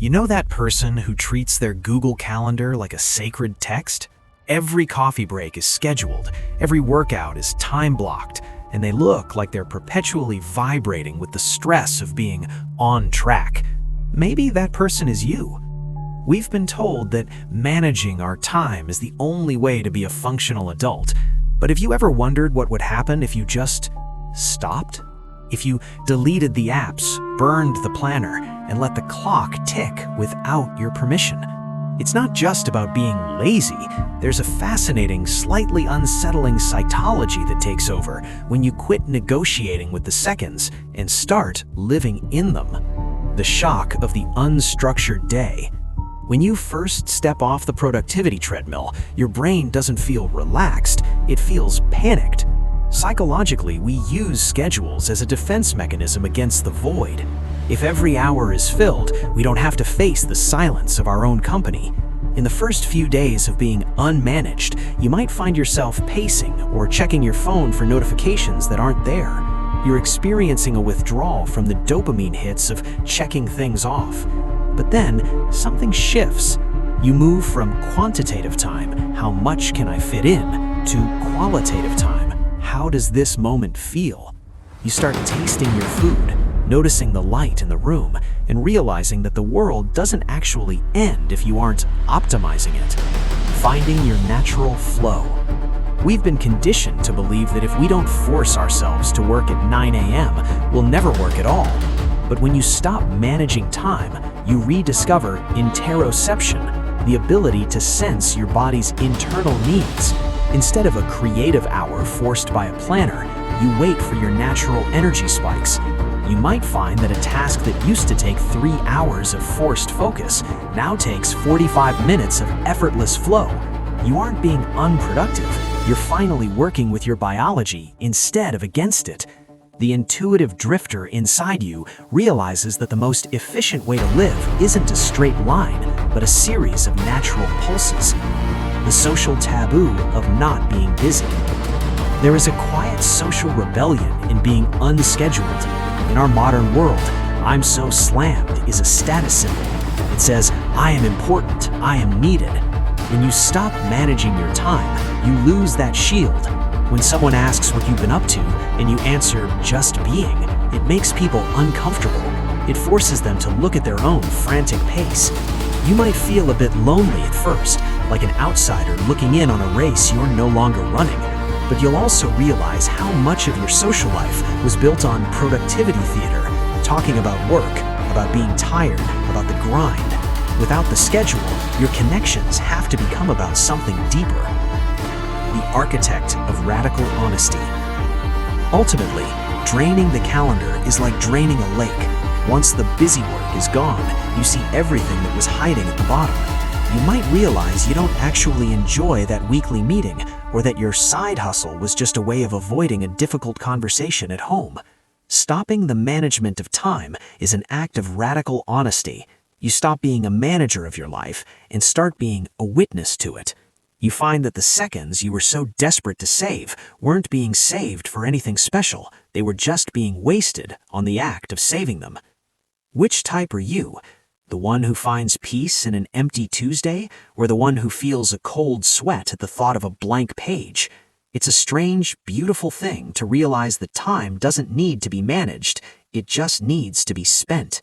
You know that person who treats their Google Calendar like a sacred text? Every coffee break is scheduled, every workout is time-blocked, and they look like they're perpetually vibrating with the stress of being on track. Maybe that person is you. We've been told that managing our time is the only way to be a functional adult. But have you ever wondered what would happen if you just stopped? If you deleted the apps, burned the planner, and let the clock tick without your permission? It's not just about being lazy. There's a fascinating, slightly unsettling cytology that takes over when you quit negotiating with the seconds and start living in them. The shock of the unstructured day. When you first step off the productivity treadmill, your brain doesn't feel relaxed, it feels panicked. Psychologically, we use schedules as a defense mechanism against the void. If every hour is filled, we don't have to face the silence of our own company. In the first few days of being unmanaged, you might find yourself pacing or checking your phone for notifications that aren't there. You're experiencing a withdrawal from the dopamine hits of checking things off. But then, something shifts. You move from quantitative time, how much can I fit in, to qualitative time, how does this moment feel? You start tasting your food, noticing the light in the room, and realizing that the world doesn't actually end if you aren't optimizing it. Finding your natural flow. We've been conditioned to believe that if we don't force ourselves to work at 9 a.m., we'll never work at all. But when you stop managing time, you rediscover interoception, the ability to sense your body's internal needs. Instead of a creative hour forced by a planner, you wait for your natural energy spikes. You might find that a task that used to take 3 hours of forced focus now takes 45 minutes of effortless flow. You aren't being unproductive, you're finally working with your biology instead of against it. The intuitive drifter inside you realizes that the most efficient way to live isn't a straight line, but a series of natural pulses. The social taboo of not being busy. There is a quiet social rebellion in being unscheduled. In our modern world, "I'm so slammed" is a status symbol. It says, "I am important, I am needed." When you stop managing your time, you lose that shield. When someone asks what you've been up to, and you answer, "just being," it makes people uncomfortable. It forces them to look at their own frantic pace. You might feel a bit lonely at first, like an outsider looking in on a race you're no longer running. But you'll also realize how much of your social life was built on productivity theater, talking about work, about being tired, about the grind. Without the schedule, your connections have to become about something deeper. The architect of radical honesty. Ultimately, draining the calendar is like draining a lake. Once the busy work is gone, you see everything that was hiding at the bottom. You might realize you don't actually enjoy that weekly meeting, or that your side hustle was just a way of avoiding a difficult conversation at home. Stopping the management of time is an act of radical honesty. You stop being a manager of your life and start being a witness to it. You find that the seconds you were so desperate to save weren't being saved for anything special. They were just being wasted on the act of saving them. Which type are you? The one who finds peace in an empty Tuesday, or the one who feels a cold sweat at the thought of a blank page? It's a strange, beautiful thing to realize that time doesn't need to be managed, it just needs to be spent.